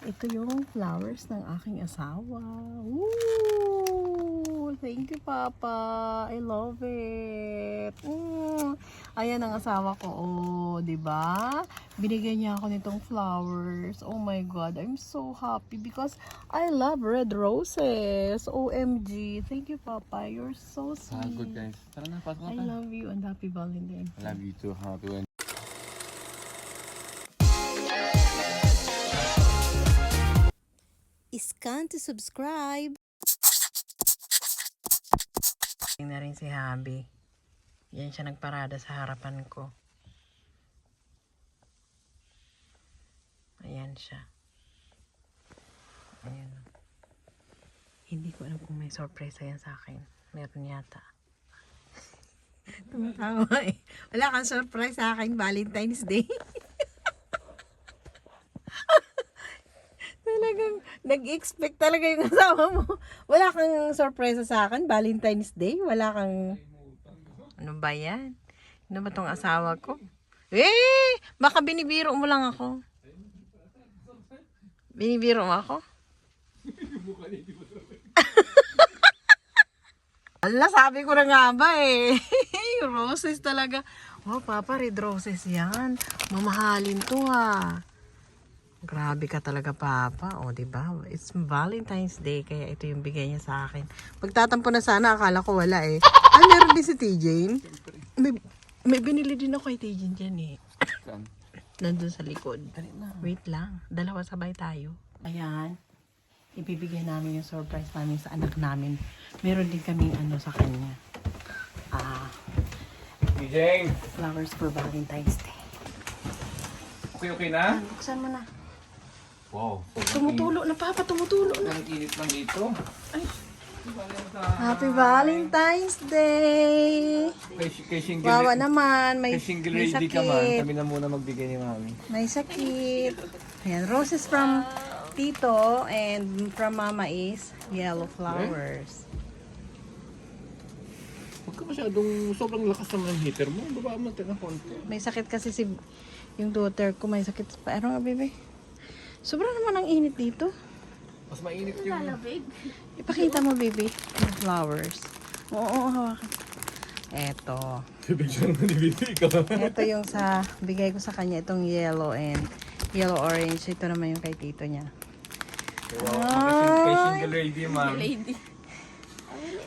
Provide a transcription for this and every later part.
Ito yung flowers ng aking asawa. Woo! Thank you, Papa. I love it. Ayan ang asawa ko. Oh, 'di ba? Binigyan niya ako nitong flowers. Oh my God, I'm so happy because I love red roses. OMG. Thank you, Papa. You're so sweet. Good guys. Tara na, pasok I na tayo. love you and happy Valentine's. I love you too. Happy Scan to subscribe. Na rin si Habi. Yan siya nagparada sa harapan ko. Ayan siya. Ayan. Hindi ko alam kung may surprise yan sa akin. Meron yata. Tumatawa eh. Wala kang surprise sa akin Valentine's Day. Talagang nag-expect talaga yung asawa mo. Wala kang surprise sa akin Valentine's Day. Wala kang... Ano ba yan? Ano ba tong asawa ko? Baka binibiro mo lang ako. Binibiro mo ako? Ala, sabi ko na nga ba eh. Roses talaga. Oh, Papa, red roses yan. Mamahalin to ha. Grabe ka talaga, Papa. O, diba? It's Valentine's Day, kaya ito yung bigay niya sa akin. Pagtatampo na sana, akala ko wala eh. Ay, meron din si T-Jane. May binili din ako kay T-Jane dyan eh. Saan? Nandun sa likod. Wait lang. Dalawa sabay tayo. Ayan. Ibibigay namin yung surprise namin sa anak namin. Meron din kaming ano sa kanya. Jeng! Flowers for Valentine's Day. Okay na? Buksan mo na. Wow. Tumutulo na, Papa. Tumutulo na. Ang init lang dito. Ay. Happy Valentine's Day! Kay single, Wawa naman. May single may lady ka man, sakit. kami na muna magbigay ni Mami. May sakit. Ayan, roses from Tito and from Mama is yellow flowers. Huwag ka masyadong sobrang lakas naman ng heater mo. Baba mo tayo ng konti. May sakit kasi yung daughter ko, may sakit pa. Ano nga, bebe? Sobrang naman ang init dito. Mas mainit yung... Ipakita mo, baby. Yung flowers. Oo, hawakan. Eto. Picture mo ni Bibi ka. Ito yung sa, bigay ko sa kanya, itong yellow and yellow orange. Ito naman yung kay tito niya. Wow, kay single lady, Ma'am.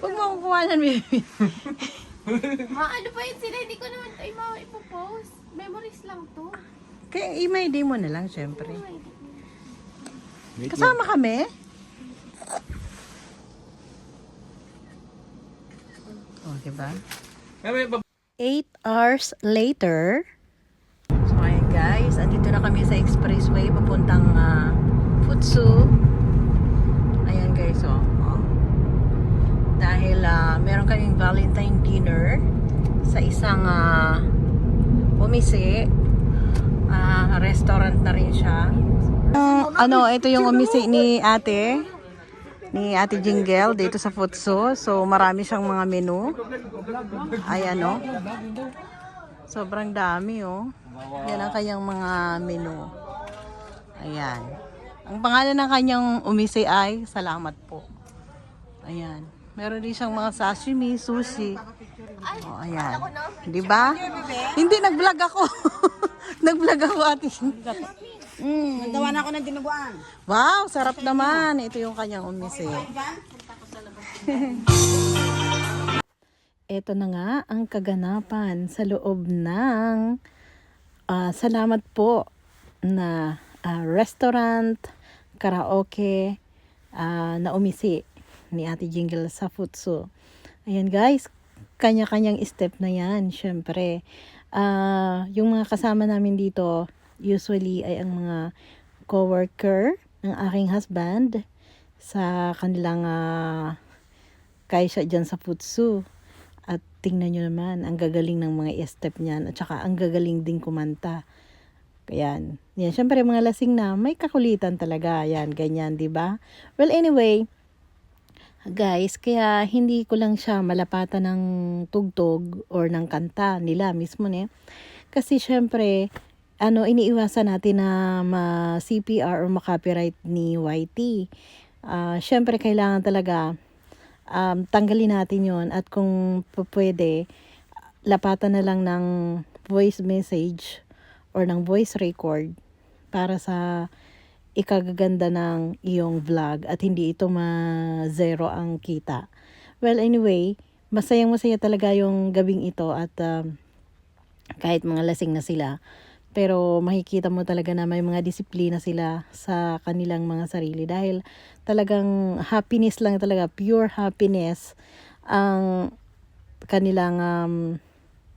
Huwag mo kukuha ng baby. Ano pa yun sila? Hindi ko naman ito ipopost. Memories lang to. Kaya i-ID mo na lang, syempre. Kasama kami? Oh, diba? 8 hours later. So, ayan guys. Andito na kami sa expressway papuntang Futsu. Ayan guys, oh. Dahil meron kaming Valentine dinner sa isang umisi. Restaurant na rin siya. Ito yung umisi ni ate. Ni Ate Jingle dito sa Futsu. So, marami siyang mga menu. Ayan, oh. Sobrang dami, oh. Yan ang kanyang mga menu. Ayan. Ang pangalan ng kanyang umisi ay Salamat po. Ayan. Meron din siyang mga sashimi, sushi. Oh, ayan. Di ba? Hindi, nag-vlog ako. Nag-vlog ako, Ate Jingle. Nagawa na ako ng dinuguan. Wow, sarap naman. Ito yung kanyang umisi. Ito na nga ang kaganapan sa loob ng Salamat po na restaurant, karaoke na umisi ni Ate Jingle sa Futsu. Ayan guys, kanya-kanyang step na yan, syempre. Yung mga kasama namin dito, usually ay ang mga co-worker ng aking husband sa kanilang kaisya dyan sa Futsu. At tingnan nyo naman, ang gagaling ng mga step niyan at saka ang gagaling din kumanta. Ayan. Yan, syempre mga lasing na, may kakulitan talaga. Yan, ganyan, di ba? Well, anyway, guys, kaya hindi ko lang siya malapatan ng tugtog or ng kanta nila mismo, ne? Kasi syempre, iniiwasan natin na ma-CPR or ma-copyright ni YT. Syempre, kailangan talaga tanggalin natin yon at kung pwede, lapatan na lang ng voice message or ng voice record para sa ikagaganda ng iyong vlog at hindi ito ma-zero ang kita. Well, anyway, masayang-masaya talaga yung gabing ito at kahit mga lasing na sila, pero makikita mo talaga na may mga disiplina sila sa kanilang mga sarili dahil talagang happiness lang talaga, pure happiness ang kanilang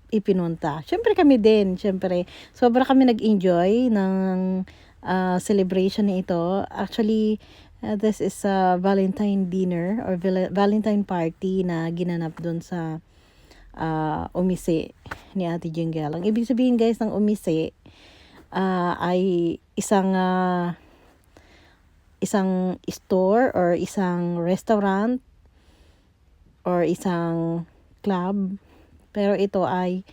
ipinunta. Syempre kami din, syempre sobra kami nag-enjoy ng celebration na ito. Actually, this is a Valentine dinner or Valentine party na ginanap doon sa umisi ni Ate Jingle. Ang ibig sabihin guys ng umisi ay isang store or isang restaurant or isang club. Pero ito ay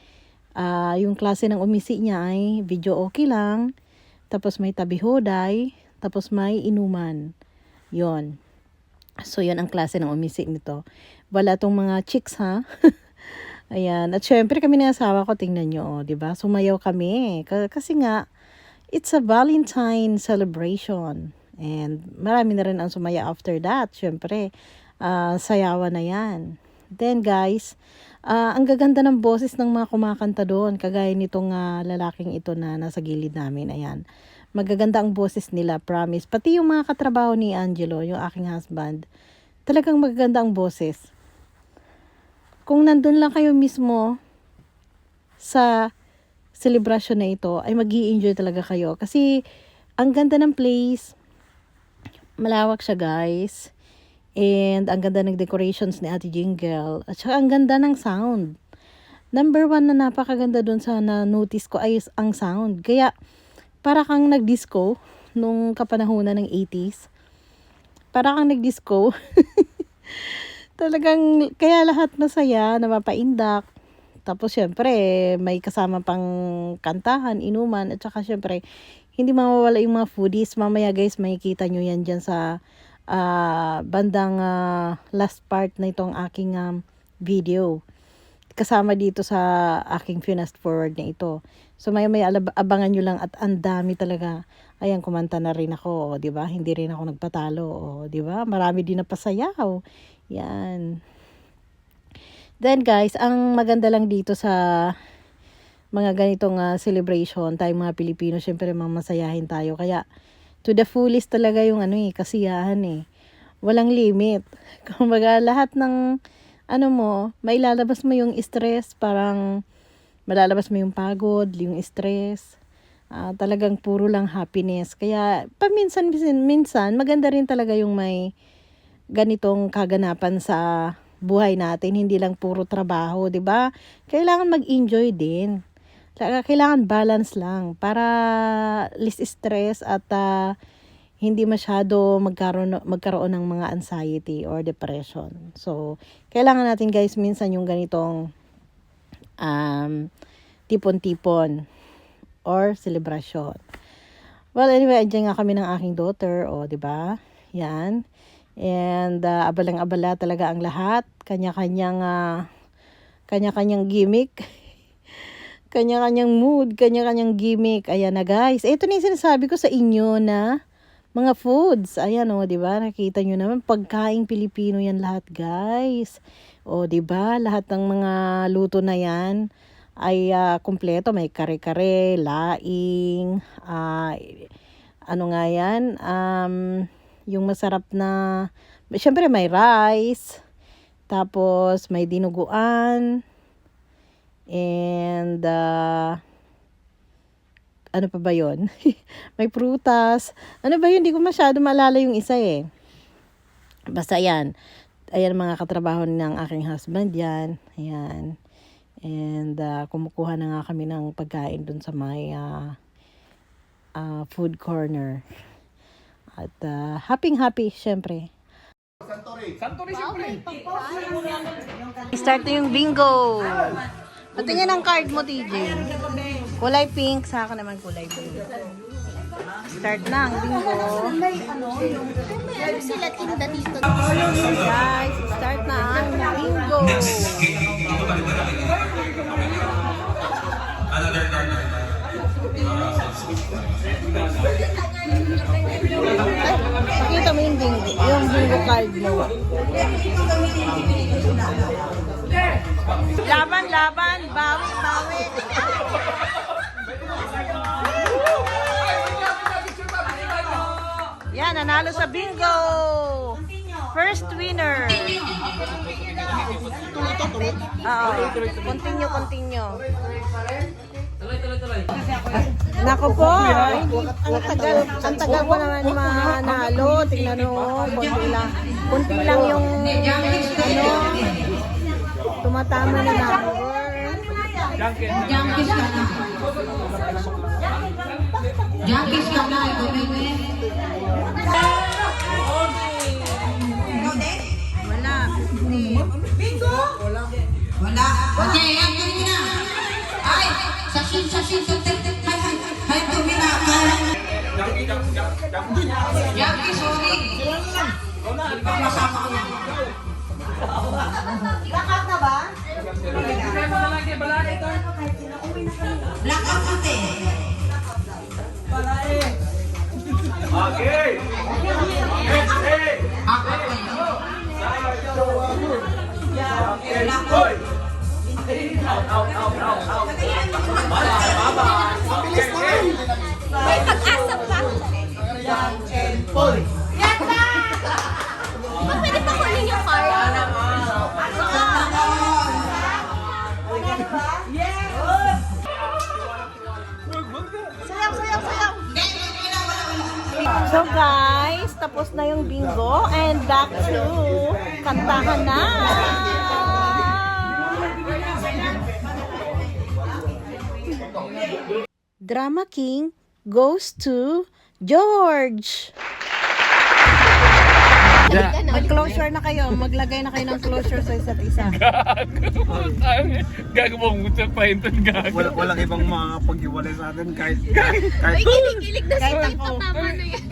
yung klase ng umisi niya ay video okay lang, tapos may tabi-hoday, tapos may inuman. Yon. So yon ang klase ng umisi nito. Wala tong mga chicks ha. Ayan. At syempre kami ng asawa ko, tingnan nyo, di ba? Sumayaw kami. Kasi nga, it's a Valentine celebration. And marami na rin ang sumaya after that. Syempre, sayawan na yan. Then guys, ang gaganda ng boses ng mga kumakanta doon. Kagaya nitong lalaking ito na nasa gilid namin. Ayan. Magaganda ang boses nila, promise. Pati yung mga katrabaho ni Angelo, yung aking husband, talagang magaganda ang boses. Kung nandun lang kayo mismo sa celebration na ito, ay mag-i-enjoy talaga kayo. Kasi, ang ganda ng place. Malawak siya, guys. And, ang ganda ng decorations ni Ate Jingle. At saka, ang ganda ng sound. Number 1 na napakaganda dun sa na-notice ko ay ang sound. Kaya, para kang nag-disco nung kapanahunan ng 80s. Para kang nag-disco. Talagang, kaya lahat masaya, napapaindak. Tapos, syempre, may kasama pang kantahan, inuman, at saka, syempre, hindi mawawala yung mga foodies. Mamaya, guys, makikita nyo yan dyan sa bandang last part na itong aking video. Kasama dito sa aking fast forward na ito. So, may abangan nyo lang at ang dami talaga. Ayan, kumanta na rin ako, di ba? Hindi rin ako nagpatalo, di ba? Marami din na pasayaw. Yan. Then guys, ang maganda lang dito sa mga ganitong celebration, tayong mga Pilipino, syempre mamasayahin tayo. Kaya to the fullest talaga yung kasiyahan eh. Walang limit. Kumbaga lahat ng mailalabas mo yung stress, parang malalabas mo yung pagod, yung stress. Talagang puro lang happiness. Kaya paminsan maganda rin talaga yung may ganitong kaganapan sa buhay natin, hindi lang puro trabaho, 'di ba? Kailangan mag-enjoy din. Kailangan balance lang para less stress at hindi masyado magkaroon ng mga anxiety or depression. So, kailangan natin guys minsan yung ganitong tipon-tipon or celebration. Well, anyway, andyan nga kami ng aking daughter, 'di ba? Yan. And abalang-abala talaga ang lahat. Kanya-kanyang gimmick. Kanya-kanyang mood, kanya-kanyang gimmick. Ayan na guys. Ito na yung sinasabi ko sa inyo na mga foods. Ayan 'di ba? Nakita nyo naman pagkaing Pilipino yan lahat guys. 'Di ba? Lahat ng mga luto na yan ay kumpleto. May kare-kare, laing, yung masarap na, syempre may rice, tapos may dinuguan, and ano pa ba yun? May prutas. Ano ba yun? Hindi ko masyado maalala yung isa eh. Basta yan. Ayan mga katrabaho ng aking husband yan. Ayan. And kumukuha na nga kami ng pagkain dun sa may food corner. At happy, syempre. Santori, siyempre. Start na yung bingo. Patingin ang card mo, TJ. Kulay pink, sa akin naman kulay pink. Start na ang bingo. May ano sila tinda dito. Guys, start na ang bingo. Pakita mo yung bingo card mo. Laban, laban, bawi, bawi. Yan, nanalo sa bingo. First winner. Oo. Continue, continue. Nako po, ang tagal ko naman manalo. Tingnan mo, konti lang yung ano, tumatama na number. Junkies ka na, ikaw baby. Wala. Wala. Okay, ang tuloy na. Ay, sasin, Hay, tuloy na. Junkies, sorry. Blackout natin. May pag-asa pa. Yan ba? Pwede pa kunin yung card? So guys, tapos na yung bingo and back to kantahan na. Drama King goes to George. Mag-closure na kayo. Maglagay na kayo ng closure sa isa't isa. Gago mong gusto pa ito, gago. Walang ibang makakapag-iwalay sa atin kahit May kilig-kilig na si Kahit Tito. ako. Tama na yan.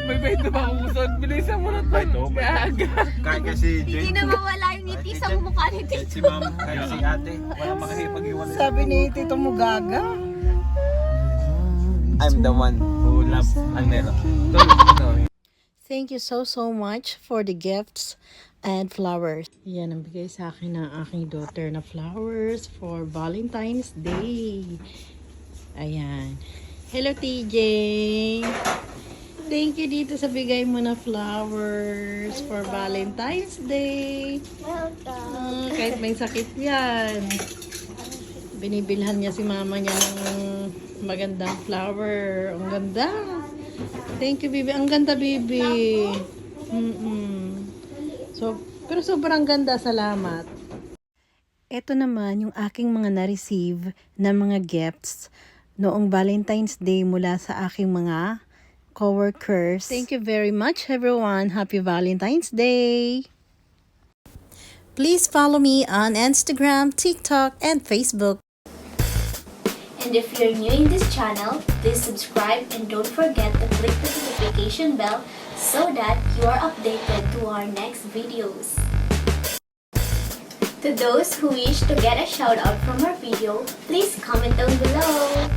May bait na ba akong gusto? Bilisan mo na to. Gago. kahit kasi Hindi na mawala yung ngiti sa mukha ni kahit si Tito. ma'am, kahit si ate, walang makakipag-iwalay. Sabi ni Tito Mugaga. I'm the one who loves Almero. Thank you so much for the gifts and flowers. Yan ang bigay sa akin ng aking daughter na flowers for Valentine's Day. Ayan. Hello TJ. Thank you dito sa bigay mo na flowers for Valentine's Day. Kahit may sakit yan. Binibilhan niya si mama niya ng magandang flower. Ang ganda. Thank you, baby. Ang ganda, baby. So, pero sobrang ganda. Salamat. Ito naman yung aking mga na-receive na mga gifts noong Valentine's Day mula sa aking mga coworkers. Thank you very much, everyone. Happy Valentine's Day. Please follow me on Instagram, TikTok, and Facebook. And if you're new in this channel, please subscribe and don't forget to click the notification bell so that you are updated to our next videos. To those who wish to get a shout out from our video, please comment down below.